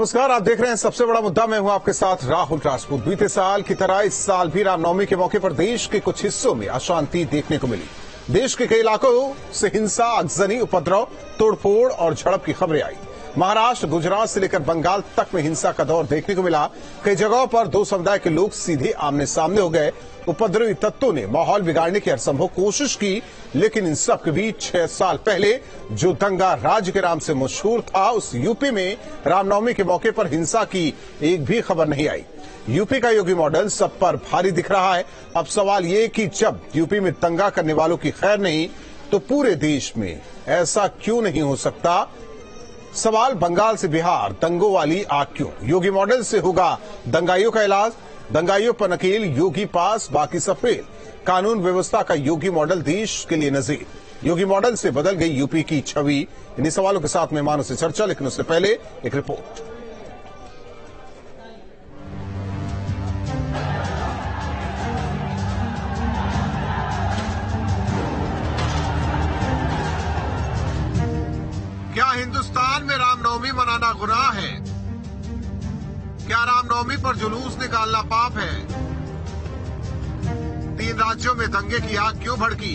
नमस्कार, आप देख रहे हैं सबसे बड़ा मुद्दा। मैं हूं आपके साथ राहुल राजपूत। बीते साल की तरह इस साल भी रामनवमी के मौके पर देश के कुछ हिस्सों में अशांति देखने को मिली। देश के कई इलाकों से हिंसा, आगजनी, उपद्रव, तोड़फोड़ और झड़प की खबरें आई। महाराष्ट्र, गुजरात से लेकर बंगाल तक में हिंसा का दौर देखने को मिला। कई जगहों पर दो समुदाय के लोग सीधे आमने सामने हो गए। उपद्रवी तत्वों ने माहौल बिगाड़ने की हरसंभव कोशिश की, लेकिन इन सब के बीच 6 साल पहले जो दंगा राज्य के नाम से मशहूर था, उस यूपी में रामनवमी के मौके पर हिंसा की एक भी खबर नहीं आई। यूपी का योगी मॉडल सब पर भारी दिख रहा है। अब सवाल ये कि जब यूपी में दंगा करने वालों की खैर नहीं, तो पूरे देश में ऐसा क्यों नहीं हो सकता? सवाल बंगाल से बिहार, दंगों वाली आग क्यों? योगी मॉडल से होगा दंगाइयों का इलाज? दंगाइयों पर नकेल योगी पास, बाकी सब फेल। कानून व्यवस्था का योगी मॉडल देश के लिए नजीर। योगी मॉडल से बदल गई यूपी की छवि। इन्हीं सवालों के साथ मेहमानों से चर्चा, लेकिन उससे पहले एक रिपोर्ट। क्या हिंदुस्तान में रामनवमी मनाना गुनाह है? क्या रामनवमी पर जुलूस निकालना पाप है? 3 राज्यों में दंगे की आग क्यों भड़की?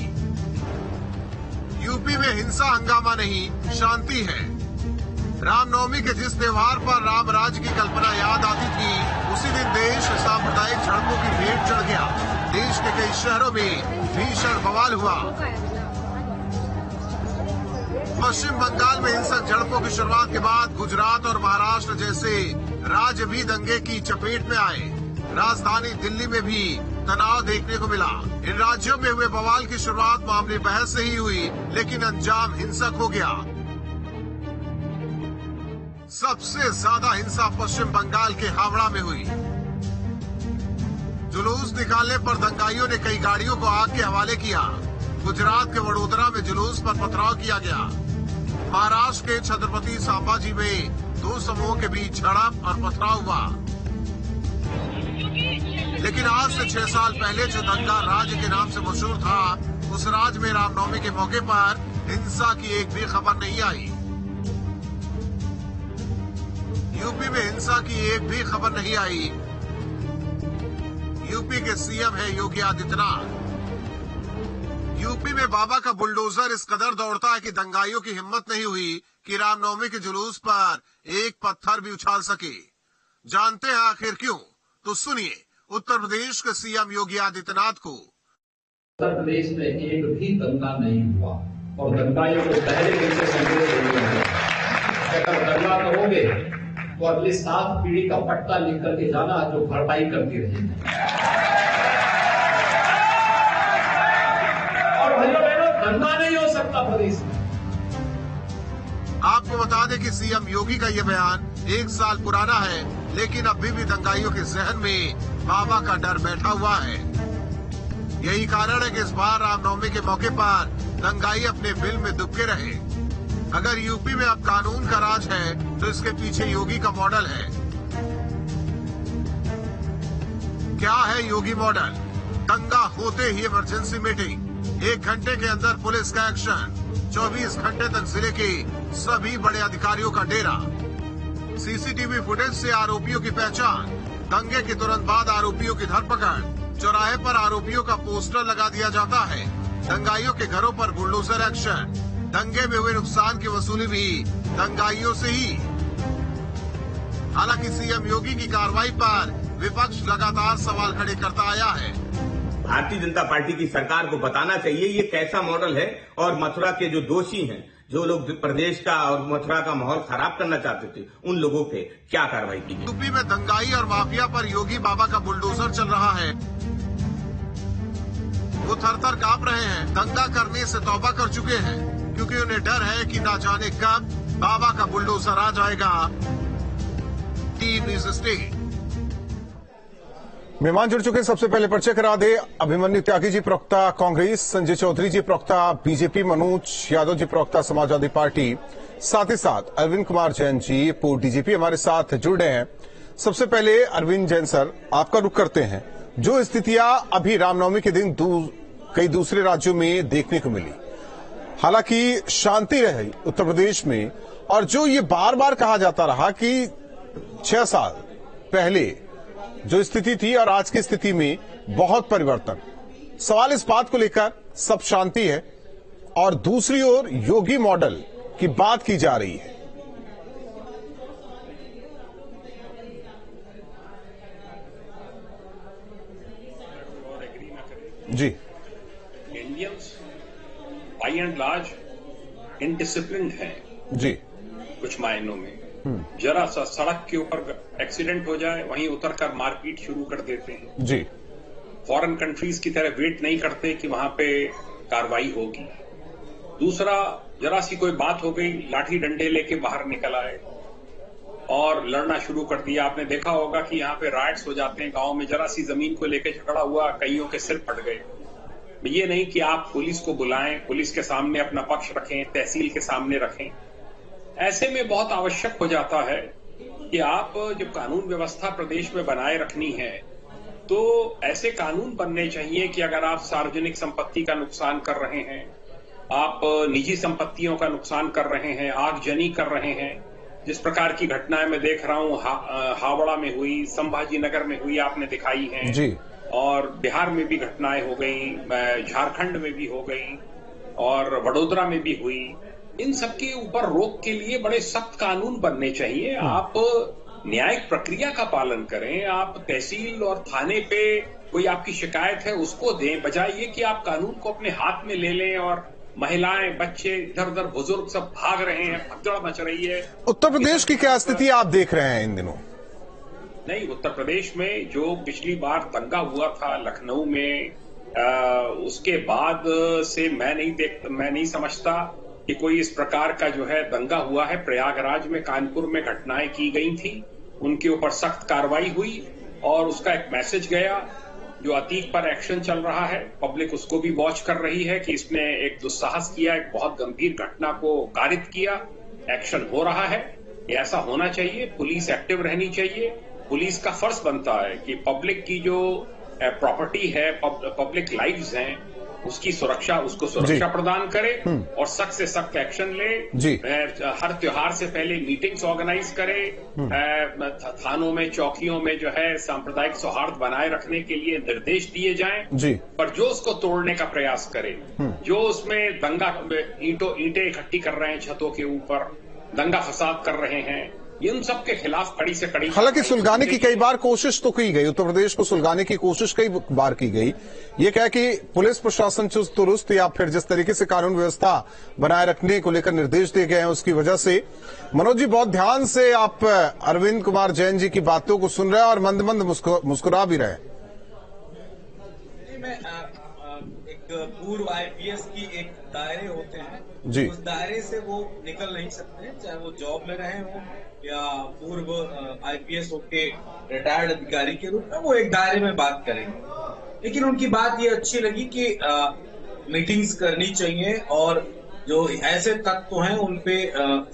यूपी में हिंसा हंगामा नहीं, शांति है। रामनवमी के जिस त्योहार पर राम राज्य की कल्पना याद आती थी, उसी दिन देश सांप्रदायिक झड़पों की भेंट चढ़ गया। देश के कई शहरों में भीषण बवाल हुआ। पश्चिम बंगाल में हिंसक झड़पों की शुरुआत के बाद गुजरात और महाराष्ट्र जैसे राज्य भी दंगे की चपेट में आए। राजधानी दिल्ली में भी तनाव देखने को मिला। इन राज्यों में हुए बवाल की शुरुआत मामूली बहस से ही हुई, लेकिन अंजाम हिंसक हो गया। सबसे ज्यादा हिंसा पश्चिम बंगाल के हावड़ा में हुई। जुलूस निकालने पर दंगाइयों ने कई गाड़ियों को आग के हवाले किया। गुजरात के वडोदरा में जुलूस पर पथराव किया गया। महाराष्ट्र के छत्रपति संभाजी में 2 समूहों के बीच झड़प और पथराव हुआ। लेकिन आज से 6 साल पहले जो दंगा राज्य के नाम से मशहूर था, उस राज्य में रामनवमी के मौके पर हिंसा की एक भी खबर नहीं आई। यूपी में हिंसा की एक भी खबर नहीं आई। यूपी के सीएम है योगी आदित्यनाथ। यूपी में बाबा का बुलडोजर इस कदर दौड़ता है कि दंगाइयों की हिम्मत नहीं हुई कि रामनवमी के जुलूस पर एक पत्थर भी उछाल सके। जानते हैं आखिर क्यों? तो सुनिए उत्तर प्रदेश के सीएम योगी आदित्यनाथ को। उत्तर प्रदेश में एक भी दंगा नहीं हुआ और दंगाइयों को पहले दिन से संदेश दिया। अगर दंगा करोगे तो अगली 7 पीढ़ी का पट्टा लिख करके जाना, जो भरपाई करती रहेगी। और भाइयों बहनों, दंगा नहीं हो सकता प्रदेश में। आपको बता दें कि सीएम योगी का यह बयान 1 साल पुराना है, लेकिन अभी भी दंगाइयों के जहन में बाबा का डर बैठा हुआ है। यही कारण है कि इस बार रामनवमी के मौके पर दंगाई अपने बिल में दुबके रहे। अगर यूपी में अब कानून का राज है, तो इसके पीछे योगी का मॉडल है। क्या है योगी मॉडल? दंगा होते ही इमरजेंसी मीटिंग, 1 घंटे के अंदर पुलिस का एक्शन, 24 घंटे तक जिले के सभी बड़े अधिकारियों का डेरा, सीसीटीवी फुटेज से आरोपियों की पहचान, दंगे के तुरंत बाद आरोपियों की धरपकड़, चौराहे पर आरोपियों का पोस्टर लगा दिया जाता है, दंगाइयों के घरों पर बुलडोजर एक्शन, दंगे में हुए नुकसान की वसूली भी दंगाइयों से ही। हालांकि सीएम योगी की कार्रवाई पर विपक्ष लगातार सवाल खड़े करता आया है। भारतीय जनता पार्टी की सरकार को बताना चाहिए ये कैसा मॉडल है, और मथुरा के जो दोषी हैं, जो लोग प्रदेश का और मथुरा का माहौल खराब करना चाहते थे, उन लोगों पे क्या कार्रवाई की गई। यूपी में दंगाई और माफिया पर योगी बाबा का बुलडोजर चल रहा है। वो थर-थर कांप रहे हैं। दंगा करने से तौबा कर चुके हैं, क्योंकि उन्हें डर है कि ना जाने कब बाबा का बुलडोजर आ जाएगा। Team news state. मेहमान जुड़ चुके हैं। सबसे पहले परिचय करा दे। अभिमन्यु त्यागी जी प्रवक्ता कांग्रेस, संजय चौधरी जी प्रवक्ता बीजेपी, मनोज यादव जी प्रवक्ता समाजवादी पार्टी, साथ ही साथ अरविंद कुमार जैन जी पूर्व डीजीपी हमारे साथ जुड़ रहे हैं। सबसे पहले अरविंद जैन सर, आपका रुख करते हैं। जो स्थितियां अभी रामनवमी के दिन कई दूसरे राज्यों में देखने को मिली, हालांकि शांति रही उत्तर प्रदेश में, और जो ये बार बार कहा जाता रहा कि 6 साल पहले जो स्थिति थी और आज की स्थिति में बहुत परिवर्तन। सवाल इस बात को लेकर सब शांति है और दूसरी ओर योगी मॉडल की बात की जा रही है। जी, Indians by and large indisciplined हैं जी, कुछ मायनों में। जरा सा सड़क के ऊपर एक्सीडेंट हो जाए वहीं उतरकर मारपीट शुरू कर देते हैं जी। फॉरेन कंट्रीज की तरह वेट नहीं करते कि वहां पे कार्रवाई होगी। दूसरा, जरा सी कोई बात हो गई लाठी डंडे लेके बाहर निकल आए और लड़ना शुरू कर दिया। आपने देखा होगा कि यहाँ पे राइट्स हो जाते हैं गांव में, जरा सी जमीन को लेकर झगड़ा हुआ, कईयों के सिर फट गए। ये नहीं कि आप पुलिस को बुलाएं, पुलिस के सामने अपना पक्ष रखें, तहसील के सामने रखें। ऐसे में बहुत आवश्यक हो जाता है कि आप जब कानून व्यवस्था प्रदेश में बनाए रखनी है तो ऐसे कानून बनने चाहिए कि अगर आप सार्वजनिक संपत्ति का नुकसान कर रहे हैं, आप निजी संपत्तियों का नुकसान कर रहे हैं, आगजनी कर रहे हैं, जिस प्रकार की घटनाएं मैं देख रहा हूं हावड़ा में हुई, संभाजी नगर में हुई, आपने दिखाई हैं जी। और बिहार में भी घटनाएं हो गई, झारखंड में भी हो गई और वडोदरा में भी हुई। इन सबके ऊपर रोक के लिए बड़े सख्त कानून बनने चाहिए। आप न्यायिक प्रक्रिया का पालन करें, आप तहसील और थाने पे कोई आपकी शिकायत है उसको दें, बजाय ये कि आप कानून को अपने हाथ में ले लें और महिलाएं, बच्चे, इधर उधर बुजुर्ग सब भाग रहे हैं, भगदड़ मच रही है। उत्तर प्रदेश की क्या स्थिति आप देख रहे हैं इन दिनों? नहीं, उत्तर प्रदेश में जो पिछली बार दंगा हुआ था लखनऊ में, उसके बाद से मैं नहीं समझता कि कोई इस प्रकार का जो है दंगा हुआ है। प्रयागराज में, कानपुर में घटनाएं की गई थी, उनके ऊपर सख्त कार्रवाई हुई और उसका एक मैसेज गया। जो अतीक पर एक्शन चल रहा है, पब्लिक उसको भी वॉच कर रही है कि इसने एक दुस्साहस किया, एक बहुत गंभीर घटना को कारित किया, एक्शन हो रहा है। ये ऐसा होना चाहिए, पुलिस एक्टिव रहनी चाहिए। पुलिस का फर्ज बनता है कि पब्लिक की जो प्रॉपर्टी है, पब्लिक लाइव्स हैं, उसकी सुरक्षा, उसको सुरक्षा प्रदान करे और सख्त से सख्त एक्शन ले। हर त्योहार से पहले मीटिंग्स ऑर्गेनाइज करे, थानों में, चौकियों में जो है सांप्रदायिक सौहार्द बनाए रखने के लिए निर्देश दिए जाएं। पर जो उसको तोड़ने का प्रयास करे, जो उसमें दंगा, ईंटें इकट्ठी कर रहे हैं छतों के ऊपर, दंगा फसाद कर रहे हैं, इन सब के खिलाफ कड़ी से कड़ी। हालांकि सुलगाने की कई बार कोशिश तो की गई, उत्तर प्रदेश को सुलगाने की कोशिश कई बार की गई। ये क्या कि पुलिस प्रशासन चुस्त दुरुस्त या फिर जिस तरीके से कानून व्यवस्था बनाए रखने को लेकर निर्देश दिए गए हैं उसकी वजह से। मनोज जी, बहुत ध्यान से आप अरविंद कुमार जैन जी की बातों को सुन रहे हैं और मंद मंद मुस्कुरा भी रहे हैं। एक पूर्व आईपीएस की एक दायरे होते हैं जी, उस दायरे से वो निकल नहीं सकते, चाहे वो जॉब में रहे हो या पूर्व आईपीएस होके रिटायर्ड अधिकारी के रूप में वो एक दायरे में बात करेंगे। लेकिन उनकी बात ये अच्छी लगी कि मीटिंग्स करनी चाहिए और जो ऐसे तत्व हैं उन पे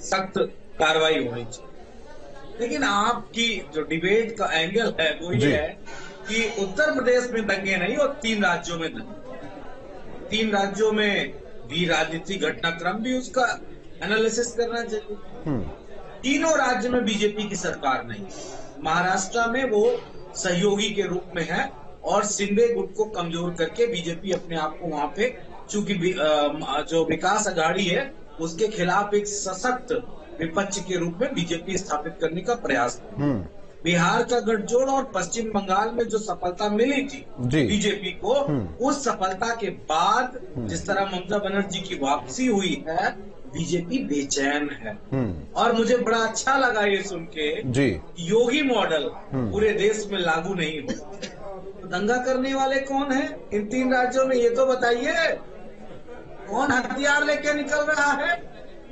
सख्त कार्रवाई होनी चाहिए। लेकिन आपकी जो डिबेट का एंगल है वो ये है कि उत्तर प्रदेश में दंगे नहीं और 3 राज्यों में दंगे। 3 राज्यों में भी राजनीतिक घटनाक्रम भी उसका एनालिसिस करना चाहिए। तीनों राज्य में बीजेपी की सरकार नहीं, महाराष्ट्र में वो सहयोगी के रूप में है और शिंदे गुट को कमजोर करके बीजेपी अपने आप को वहां पे, चूंकि जो विकास अघाड़ी है उसके खिलाफ एक सशक्त विपक्ष के रूप में बीजेपी स्थापित करने का प्रयास। बिहार का गठजोड़ और पश्चिम बंगाल में जो सफलता मिली थी बीजेपी को, उस सफलता के बाद जिस तरह ममता बनर्जी की वापसी हुई है, बीजेपी बेचैन है। और मुझे बड़ा अच्छा लगा ये सुन के योगी मॉडल पूरे देश में लागू नहीं हो। तो दंगा करने वाले कौन है इन 3 राज्यों में, ये तो बताइए। कौन हथियार लेके निकल रहा है,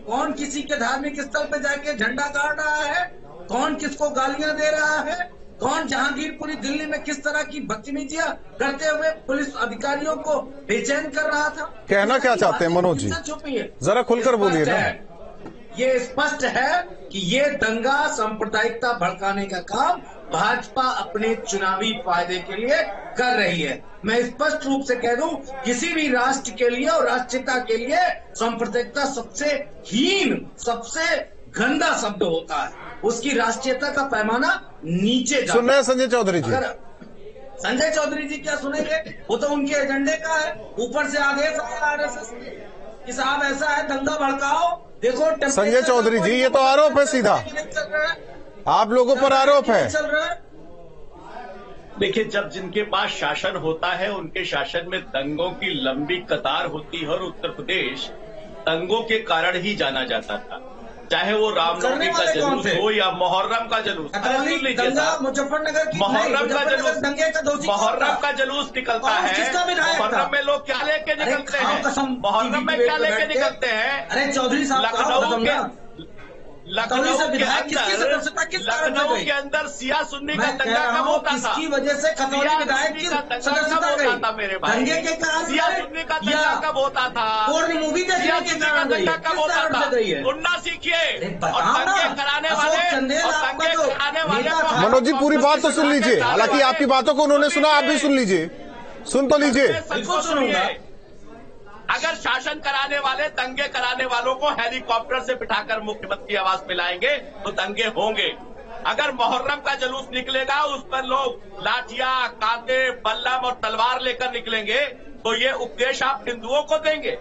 कौन किसी के धार्मिक स्थल पे जाके झंडा गाड़ रहा है, कौन किसको गालियां दे रहा है, कौन जहांगीरपुरी दिल्ली में किस तरह की बदतमीजियां करते हुए पुलिस अधिकारियों को बेचैन कर रहा था। कहना क्या चाहते हैं मनोज जी, जरा खुलकर बोलिए ना। ये स्पष्ट है कि ये दंगा सांप्रदायिकता भड़काने का काम भाजपा अपने चुनावी फायदे के लिए कर रही है। मैं स्पष्ट रूप से कह दूं, किसी भी राष्ट्र के लिए और राष्ट्रीयता के लिए सांप्रदायिकता सबसे हीन, सबसे गंदा शब्द होता है। उसकी राष्ट्रीयता का पैमाना नीचे जाता। सुन रहे हैं संजय चौधरी जी? संजय चौधरी जी क्या सुनेंगे, वो तो उनके एजेंडे का है, ऊपर से आदेश आया आरएसएस कि साहब ऐसा है, दंगा भड़काओ। देखो संजय चौधरी जी, ये तो आरोप है सीधा, आप लोगों पर आरोप है। देखिए, जब जिनके पास शासन होता है उनके शासन में दंगों की लंबी कतार होती है, और उत्तर प्रदेश दंगों के कारण ही जाना जाता था, चाहे वो रामनवमी का जुलूस हो या मुहर्रम का जुलूस। मुजफ्फरनगर मुहर्रम का जुलूस निकलता है, मुहर्रम में लोग क्या लेके निकलते हैं, मुहर्रम में क्या लेके निकलते हैं? अरे चौधरी साहब, लखनऊ के अंदर सिया सुन्नी का दंगा कब होता था? इसकी वजह से खतौली विधायक की सदस्यता गई था मेरे भाई। दंगे के कारण सिया सुन्नी का दंगा कब होता था? मूवी देखने के कारण दंगा कब होता था? सुनना सीखिए। और दंगे कराने वाले मनोज जी, पूरी बात तो सुन लीजिए, हालांकि आपकी बातों को उन्होंने सुना, आप भी सुन लीजिए, सुन तो लीजिए। बिल्कुल सुनूंगा। अगर शासन कराने वाले दंगे कराने वालों को हेलीकॉप्टर से बिठाकर मुख्यमंत्री आवास में लाएंगे तो दंगे होंगे। अगर मुहर्रम का जुलूस निकलेगा, उस पर लोग लाठियां, कांटे, बल्लम और तलवार लेकर निकलेंगे, तो ये उपदेश आप हिंदुओं को देंगे?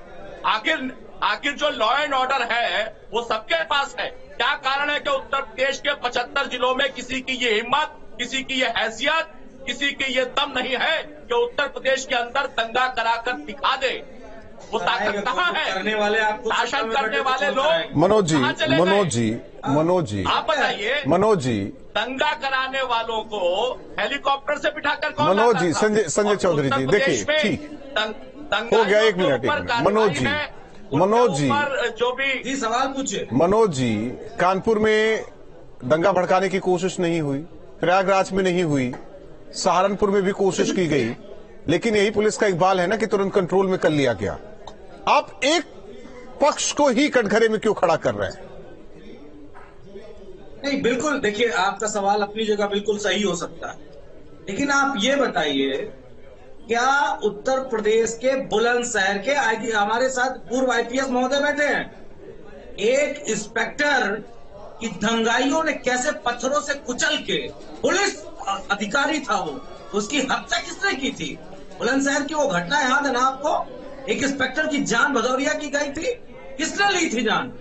आखिर जो लॉ एंड ऑर्डर है वो सबके पास है। क्या कारण है कि उत्तर प्रदेश के 75 जिलों में किसी की ये हिम्मत, किसी की ये हैसियत, किसी की ये दम नहीं है कि उत्तर प्रदेश के अंदर दंगा कराकर दिखा दे? वो ताकत कहाँ है? करने वाले आपको शासन करने वाले लोग। मनोज जी, आप बताइए, मनोज जी, दंगा कराने वालों को हेलीकॉप्टर से बिठाकर कौन मनोज लाता जी, था? संजय चौधरी जी, देखिए, ठीक हो गया, एक मिनट। मनोज जी, जो भी सवाल पूछे। मनोज जी, कानपुर में दंगा भड़काने की कोशिश नहीं हुई, प्रयागराज में नहीं हुई, सहारनपुर में भी कोशिश की गई, लेकिन यही पुलिस का इकबाल है ना कि तुरंत कंट्रोल में कर लिया गया। आप एक पक्ष को ही कटघरे में क्यों खड़ा कर रहे हैं? नहीं, बिल्कुल, देखिए, आपका सवाल अपनी जगह बिल्कुल सही हो सकता है, लेकिन आप ये बताइए, क्या उत्तर प्रदेश के बुलंदशहर के हमारे साथ पूर्व आईपीएस महोदय बैठे हैं, एक इंस्पेक्टर की दंगाइयों ने कैसे पत्थरों से कुचल के, पुलिस अधिकारी था वो, उसकी हत्या किसने की थी? बुलंदशहर की वो घटना याद है ना आपको? एक इंस्पेक्टर की जान भदौरिया की गई थी, किसने ली थी जान?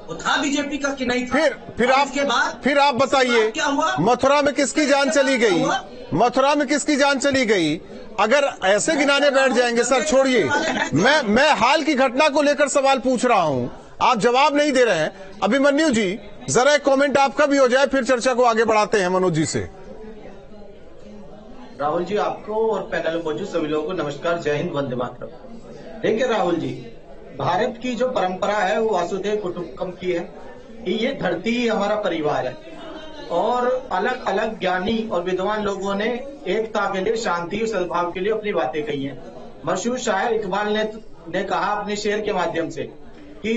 वो था बीजेपी का कि नहीं था? फिर आप बताइए, क्या हुआ? मथुरा में किसकी जान चली गई? मथुरा में किसकी जान चली गई? अगर ऐसे गिनाने बैठ जाएंगे, सर छोड़िए, मैं हाल की घटना को लेकर सवाल पूछ रहा हूं, आप जवाब नहीं दे रहे हैं। अभिमन्यु जी, जरा एक कमेंट आपका भी हो जाए, फिर चर्चा को आगे बढ़ाते हैं मनोज जी से। राहुल जी, आपको और पैनल में मौजूद सभी लोगों को नमस्कार, जय हिंद, वंदे मातरम। देखिए राहुल जी, भारत की जो परंपरा है वो वासुदेव कुटुंबकम की है कि ये धरती ही हमारा परिवार है, और अलग अलग ज्ञानी और विद्वान लोगों ने एकता के लिए, शांति और सद्भाव के लिए अपनी बातें कही हैं। मशहूर शायर इकबाल ने कहा अपने शेर के माध्यम से कि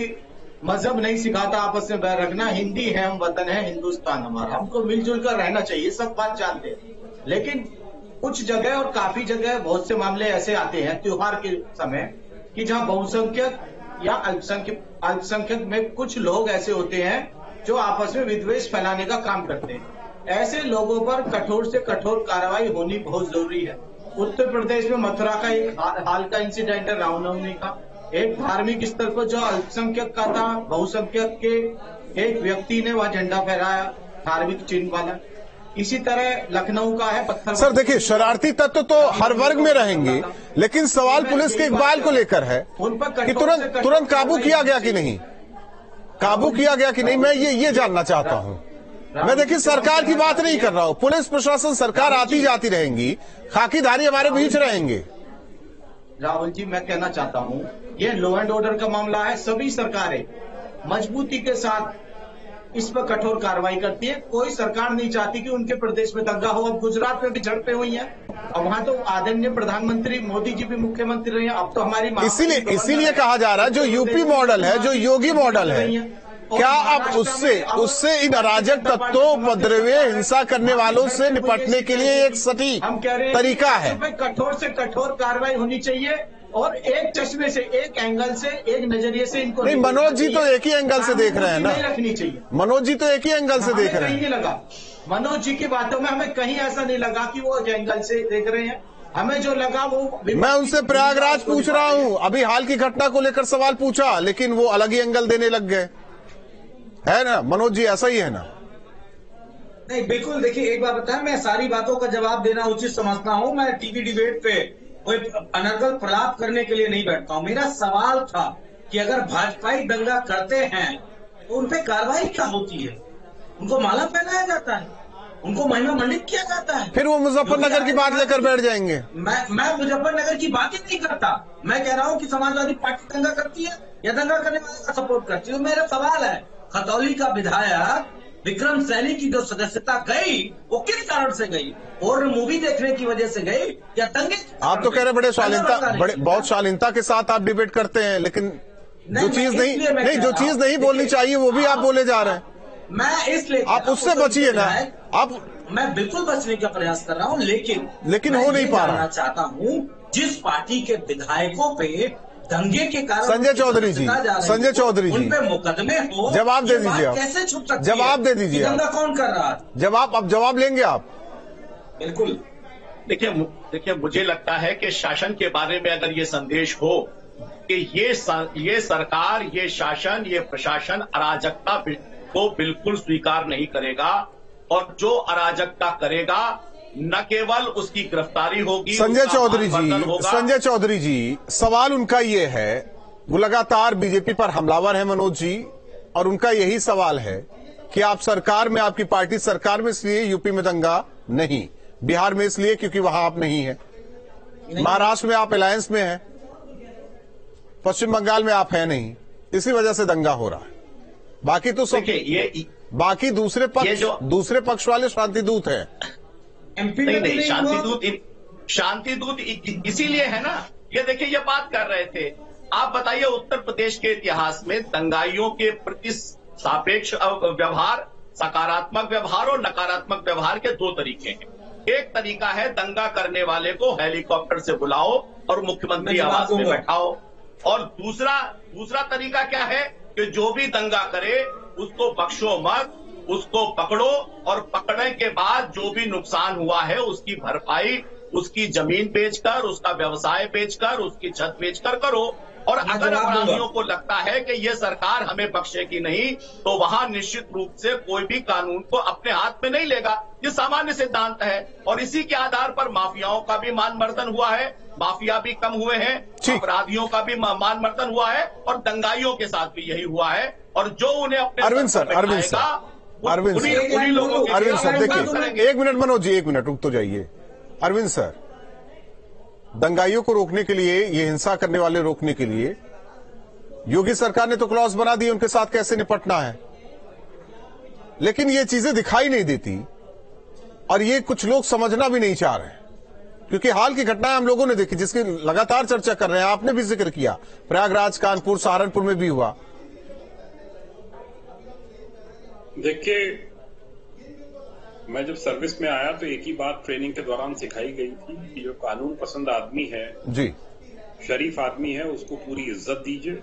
मजहब नहीं सिखाता आपस में बैर रखना, हिंदी है हम, वतन है हिंदुस्तान हमारा, हमको मिलजुल कर रहना चाहिए, सब बात जानते हैं। लेकिन कुछ जगह और काफी जगह बहुत से मामले ऐसे आते हैं त्योहार के समय कि जहां बहुसंख्यक या अल्पसंख्यक में कुछ लोग ऐसे होते हैं जो आपस में विद्वेष फैलाने का काम करते हैं। ऐसे लोगों पर कठोर से कठोर कार्रवाई होनी बहुत जरूरी है। उत्तर प्रदेश में मथुरा का एक हाल का इंसिडेंट है, रामनवमी का, एक धार्मिक स्थल पर जो अल्पसंख्यक का था, बहुसंख्यक के एक व्यक्ति ने वह झंडा फहराया धार्मिक चिन्ह वाला। इसी तरह लखनऊ का है पत्थर। सर देखिए, शरारती तत्व तो हर वर्ग में रहेंगे, लेकिन सवाल पुलिस के इकबाल को लेकर है कि तुरंत काबू किया गया कि नहीं, काबू किया गया कि नहीं, मैं ये जानना चाहता हूं। मैं देखिए सरकार की बात नहीं कर रहा हूं, पुलिस प्रशासन सरकार आती जाती रहेंगी, खाकीधारी हमारे बीच रहेंगे। राहुल जी, मैं कहना चाहता हूं, ये लॉ एंड ऑर्डर का मामला है, सभी सरकारें मजबूती के साथ इस पर कठोर कार्रवाई करती है। कोई सरकार नहीं चाहती कि उनके प्रदेश में दंगा हो। अब गुजरात में भी झड़पें हुई हैं, और वहां तो आदरणीय प्रधानमंत्री मोदी जी भी मुख्यमंत्री रहे हैं। अब तो हमारी इसीलिए कहा जा रहा है जो यूपी मॉडल है, जो योगी मॉडल है, क्या अब उससे इन अराजक तत्वों, उपद्रवी, हिंसा करने वालों से निपटने के लिए एक सटीक तरीका है? कठोर से कठोर कार्रवाई होनी चाहिए, और एक चश्मे से, एक एंगल से, एक नजरिए से इनको नहीं, मनोज जी तो एक ही एंगल से देख रहे हैं ना, नहीं रखनी चाहिए। मनोज जी तो एक ही एंगल से देख रहे हैं। नहीं लगा मनोज जी की बातों में हमें कहीं ऐसा नहीं लगा कि वो एक एंगल से देख रहे हैं। हमें जो लगा वो, मैं उनसे प्रयागराज पूछ रहा हूं, अभी हाल की घटना को लेकर सवाल पूछा, लेकिन वो अलग ही एंगल देने लग गए, है ना मनोज जी? ऐसा ही है ना? नहीं, बिल्कुल। देखिए, एक बात बताएं, मैं सारी बातों का जवाब देना उचित समझता हूं। मैं टीवी डिबेट पे कोई अनर्गल प्रलाप करने के लिए नहीं बैठता हूं। मेरा सवाल था कि अगर भाजपाई दंगा करते हैं तो उन पे कार्रवाई क्या होती है? उनको माला पहनाया जाता है, उनको महिमा मंडित किया जाता है, फिर वो मुजफ्फरनगर की बात लेकर बैठ जाएंगे। मैं मुजफ्फरनगर की बात ही नहीं करता। मैं कह रहा हूं कि समाजवादी पार्टी दंगा करती है या दंगा करने वाले का सपोर्ट करती है। मेरा सवाल है, खतौली का विधायक विक्रम सैनी की जो सदस्यता गई वो किस कारण से गई? और मूवी देखने की वजह से गई या दंगे? आप तो कह रहे बहुत शालीनता के साथ आप डिबेट करते हैं, लेकिन जो चीज नहीं बोलनी चाहिए वो भी आप बोले जा रहे हैं। मैं इसलिए आप उससे बचिए ना। मैं बिल्कुल बचने का प्रयास कर रहा हूं, लेकिन हो नहीं पा रहा। चाहता हूं जिस पार्टी के विधायकों पे दंगे के कारण संजय चौधरी जी उन पे मुकदमे हो, जवाब दे दीजिए। कैसे छुप सकती है? जवाब दे दीजिए। दंगा कौन कर रहा है? अब जवाब लेंगे आप? बिल्कुल। देखिए, मुझे लगता है कि शासन के बारे में अगर ये संदेश हो कि ये सरकार, ये शासन, ये प्रशासन अराजकता को बिल्कुल स्वीकार नहीं करेगा, और जो अराजकता करेगा न केवल उसकी गिरफ्तारी होगी। संजय चौधरी जी, सवाल उनका ये है, वो लगातार बीजेपी पर हमलावर है मनोज जी, और उनका यही सवाल है कि आप सरकार में, आपकी पार्टी सरकार में इसलिए यूपी में दंगा नहीं, बिहार में इसलिए क्योंकि वहां आप नहीं है, महाराष्ट्र में आप अलायंस में हैं, पश्चिम बंगाल में आप हैं नहीं, इसी वजह से दंगा हो रहा है। बाकी तो सब बाकी दूसरे पक्ष वाले शांतिदूत हैं। नहीं, शांतिदूत इसीलिए है ना। ये देखिए, ये बात कर रहे थे, आप बताइए उत्तर प्रदेश के इतिहास में दंगाइयों के प्रति सापेक्ष व्यवहार, सकारात्मक व्यवहार और नकारात्मक व्यवहार के दो तरीके हैं। एक तरीका है दंगा करने वाले को हेलीकॉप्टर से बुलाओ और मुख्यमंत्री आवास में बैठाओ, और दूसरा तरीका क्या है कि जो भी दंगा करे उसको बख्शो मत, उसको पकड़ो, और पकड़ने के बाद जो भी नुकसान हुआ है उसकी भरपाई उसकी जमीन बेचकर, उसका व्यवसाय बेचकर, उसकी छत बेचकर करो। और अगर अपराधियों को लगता है कि ये सरकार हमें बख्शेगी नहीं, तो वहां निश्चित रूप से कोई भी कानून को अपने हाथ में नहीं लेगा। ये सामान्य सिद्धांत है, और इसी के आधार पर माफियाओं का भी मान मर्दन हुआ है, माफिया भी कम हुए हैं, अपराधियों का भी मान मर्दन हुआ है, और दंगाइयों के साथ भी यही हुआ है। और जो उन्हें अपने अरविंद सर देखिए, एक मिनट मनोज जी, एक मिनट रुक तो जाइए। अरविंद सर, दंगाइयों को रोकने के लिए, ये हिंसा करने वाले रोकने के लिए योगी सरकार ने तो क्लॉज बना दी उनके साथ कैसे निपटना है, लेकिन ये चीजें दिखाई नहीं देती, और ये कुछ लोग समझना भी नहीं चाह रहे हैं, क्योंकि हाल की घटनाएं हम लोगों ने देखी, जिसकी लगातार चर्चा कर रहे हैं, आपने भी जिक्र किया, प्रयागराज, कानपुर, सहारनपुर में भी हुआ। देखिए, मैं जब सर्विस में आया तो एक ही बात ट्रेनिंग के दौरान सिखाई गई थी कि जो कानून पसंद आदमी है जी, शरीफ आदमी है, उसको पूरी इज्जत दीजिए,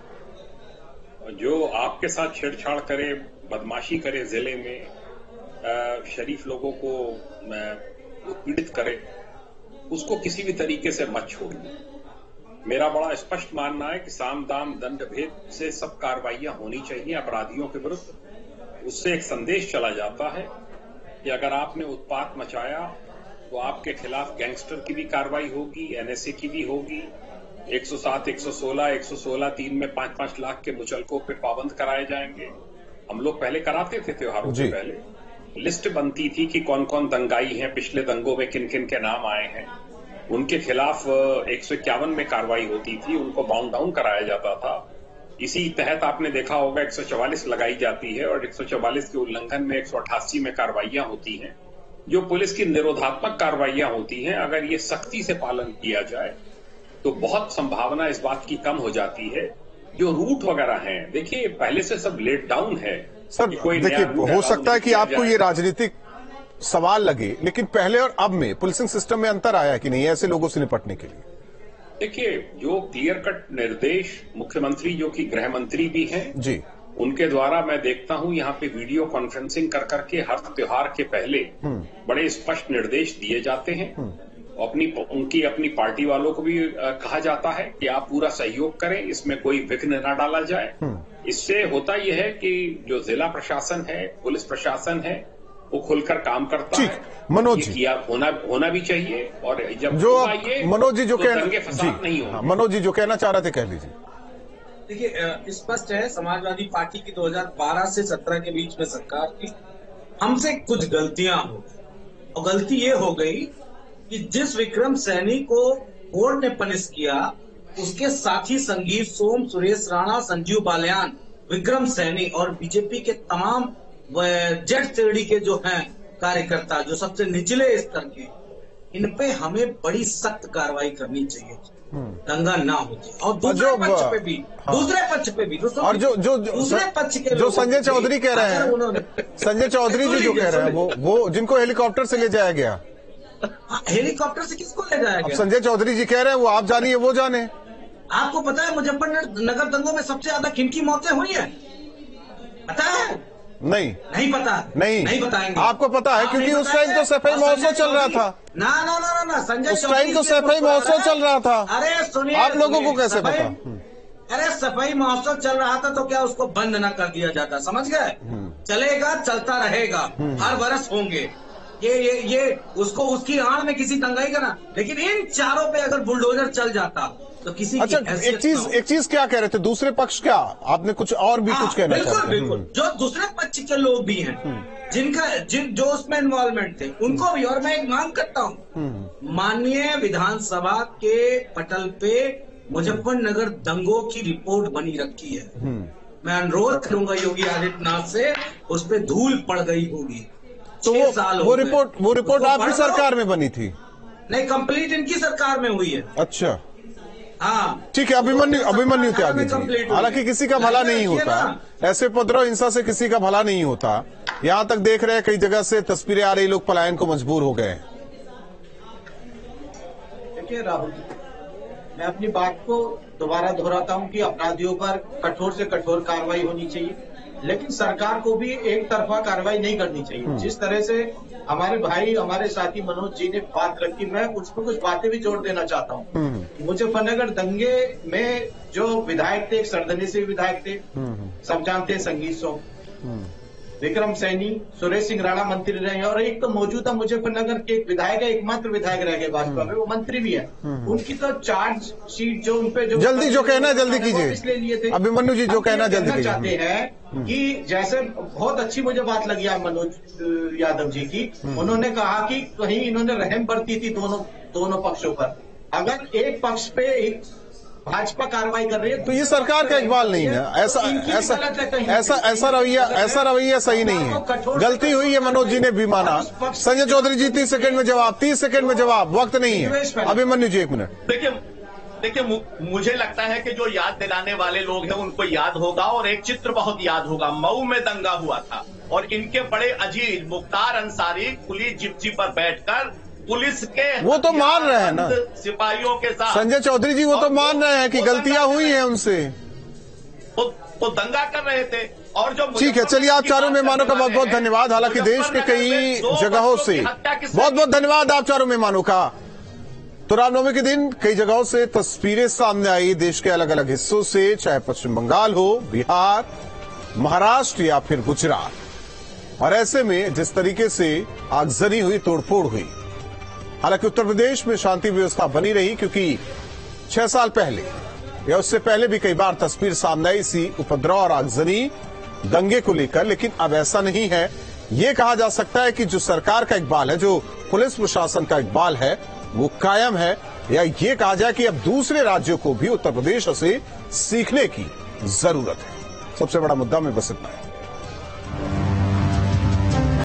और जो आपके साथ छेड़छाड़ करे, बदमाशी करे, जिले में शरीफ लोगों को पीड़ित करे, उसको किसी भी तरीके से मत छोड़िए। मेरा बड़ा स्पष्ट मानना है कि साम दाम दंड भेद से सब कार्रवाइयां होनी चाहिए अपराधियों के विरुद्ध। उससे एक संदेश चला जाता है कि अगर आपने उत्पात मचाया तो आपके खिलाफ गैंगस्टर की भी कार्रवाई होगी, एनएसए की भी होगी, 107, 116, 116(3) में 5-5 लाख के मुचलकों पे पाबंद कराए जाएंगे। हम लोग पहले कराते थे, त्योहारों से पहले लिस्ट बनती थी कि कौन कौन दंगाई हैं, पिछले दंगों में किन किन के नाम आए हैं, उनके खिलाफ 151 में कार्रवाई होती थी, उनको बाउंड डाउन कराया जाता था। इसी तहत आपने देखा होगा 144 लगाई जाती है, और 144 के उल्लंघन में 188 में कार्रवाइयां होती हैं। जो पुलिस की निरोधात्मक कार्रवाइयां होती हैं, अगर ये सख्ती से पालन किया जाए तो बहुत संभावना इस बात की कम हो जाती है। जो रूट वगैरह हैं, देखिए पहले से सब लेट डाउन है सर। देखिए, हो सकता है कि आपको ये राजनीतिक सवाल लगे, लेकिन पहले और अब में पुलिसिंग सिस्टम में अंतर आया कि नहीं ऐसे लोगों से निपटने के लिए? देखिए, जो क्लियर कट निर्देश मुख्यमंत्री जो कि गृह मंत्री भी हैं जी, उनके द्वारा मैं देखता हूं यहाँ पे वीडियो कॉन्फ्रेंसिंग कर करके हर त्योहार के पहले बड़े स्पष्ट निर्देश दिए जाते हैं। उनकी अपनी पार्टी वालों को भी कहा जाता है कि आप पूरा सहयोग करें, इसमें कोई विघ्न न डाला जाए। इससे होता यह है कि जो जिला प्रशासन है, पुलिस प्रशासन है, वो खुलकर काम करता है। मनोज जी, होना भी चाहिए। और जब जो मनोज जी जो दंगे फसाद नहीं होंगे। मनोज जी जो कहना चाह रहे थे कह लीजिए। देखिए, स्पष्ट है समाजवादी पार्टी की 2012 से 17 के बीच में सरकार की हमसे कुछ गलतियां हो, और गलती ये हो गई कि जिस विक्रम सैनी को बोर्ड ने पनिश किया, उसके साथी संगीत सोम, सुरेश राणा, संजीव बालियान, विक्रम सैनी और बीजेपी के तमाम जेड श्रेणी के जो हैं कार्यकर्ता, जो सबसे निचले स्तर के, इन पे हमें बड़ी सख्त कार्रवाई करनी चाहिए, दंगा ना हो जाए। और दूसरे पक्ष पे भी, दूसरे पक्ष पे भी, और दूसरे पक्ष के जो संजय चौधरी कह रहे हैं, संजय चौधरी जी जो कह रहे हैं, वो जिनको हेलीकॉप्टर से ले जाया गया, हेलीकॉप्टर से किसको ले जाया गया? संजय चौधरी जी कह रहे हैं, वो आप जानिए वो जाने। आपको पता है मुजफ्फरनगर दंगों में सबसे ज्यादा किनकी मौतें हुई है? पता है? नहीं पता, नहीं बताएंगे। आपको पता है क्योंकि उस टाइम तो सफाई महोत्सव चल रहा था ना संजय, उस टाइम तो सफाई महोत्सव चल रहा था। अरे सुनिए, आप लोगों को कैसे पता? अरे सफाई महोत्सव चल रहा था तो क्या उसको बंद न कर दिया जाता? समझ गए? चलेगा, चलता रहेगा, हर बरस होंगे। ये उसको उसकी आड़ में किसी दंगाई का ना, लेकिन इन चारों पे अगर बुलडोजर चल जाता तो किसी अच्छा, एक चीज क्या कह रहे थे दूसरे पक्ष? क्या आपने कुछ और भी कुछ कहना चाहते हैं? बिल्कुल, जो दूसरे पक्ष के लोग भी हैं, जो उसमें इन्वॉल्वमेंट थे, उनको भी। और मैं एक मांग करता हूँ, माननीय विधानसभा के पटल पे मुजफ्फरनगर दंगों की रिपोर्ट बनी रखी है। मैं अनुरोध करूंगा योगी आदित्यनाथ से, उस पर धूल पड़ गई होगी। तो वो रिपोर्ट आपकी सरकार में बनी थी? नहीं, कंप्लीट इनकी सरकार में हुई है। अच्छा, हाँ ठीक है। अभिमन्यु त्यागी जी, हालांकि किसी का भला नहीं होता, ऐसे उपद्रव हिंसा से किसी का भला नहीं होता। यहाँ तक देख रहे हैं कई जगह से तस्वीरें आ रही, लोग पलायन को मजबूर हो गए। देखिए राहुल जी, मैं अपनी बात को दोबारा दोहराता हूँ कि अपराधियों पर कठोर से कठोर कार्रवाई होनी चाहिए, लेकिन सरकार को भी एक तरफा कार्रवाई नहीं करनी चाहिए। जिस तरह से हमारे भाई, हमारे साथी मनोज जी ने बात रखी, मैं उसमें कुछ बातें भी जोड़ देना चाहता हूँ। मुजफ्फरनगर दंगे में जो विधायक थे, एक सरदनी से विधायक थे, सब जानते हैं, संगीत सोम, विक्रम सैनी, सुरेश सिंह राणा मंत्री रहे, और एक तो मौजूदा मुजफ्फरनगर के एक विधायक है, एकमात्र विधायक रह गए भाजपा में, वो मंत्री भी है। उनकी तो चार्जशीट जो उनपे जो जल्दी जो कहना है जल्दी कीजिए, इसलिए लिए थे। अभिमन्यु जी जो कहना जल्दी कीजिए। चाहते हैं कि जैसे बहुत अच्छी मुझे बात लगी है मनोज यादव जी की, उन्होंने कहा कि कहीं इन्होंने रहम बरती थी दोनों पक्षों पर। अगर एक पक्ष पे भाजपा कार्रवाई कर रही है तो ये सरकार का इकबाल नहीं है। ऐसा रवैया सही नहीं है। गलती हुई है, मनोज जी ने भी माना। संजय चौधरी जी 30 सेकंड में जवाब, 30 सेकंड में जवाब, वक्त नहीं है। अभिमन्यु जी 1 मिनट। देखिए, मुझे लगता है कि जो याद दिलाने वाले लोग हैं उनको याद होगा, और एक चित्र बहुत याद होगा। मऊ में दंगा हुआ था और इनके बड़े अजीज मुख्तार अंसारी पुलिस जिप्सी पर बैठकर पुलिस के, वो तो मान रहे हैं ना, सिपाहियों के साथ, संजय चौधरी जी वो तो मान रहे हैं कि गलतियां हुई हैं उनसे, वो दंगा कर रहे थे। और जो ठीक है, चलिए आप चारों मेहमानों का बहुत बहुत धन्यवाद। हालांकि देश के कई जगहों से बहुत बहुत धन्यवाद आप चारों मेहमानों का। तो रामनवमी के दिन कई जगहों से तस्वीरें सामने आई, देश के अलग अलग हिस्सों से, चाहे पश्चिम बंगाल हो, बिहार, महाराष्ट्र या फिर गुजरात। और ऐसे में जिस तरीके से आगजनी हुई, तोड़फोड़ हुई, हालांकि उत्तर प्रदेश में शांति व्यवस्था बनी रही, क्योंकि 6 साल पहले या उससे पहले भी कई बार तस्वीर सामने आई इसी उपद्रव और आगजनी दंगे को लेकर। लेकिन अब ऐसा नहीं है। ये कहा जा सकता है कि जो सरकार का इकबाल है, जो पुलिस प्रशासन का इकबाल है, वो कायम है, या ये कहा जाए कि अब दूसरे राज्यों को भी उत्तर प्रदेश से सीखने की जरूरत है। सबसे बड़ा मुद्दा में बस इतना है।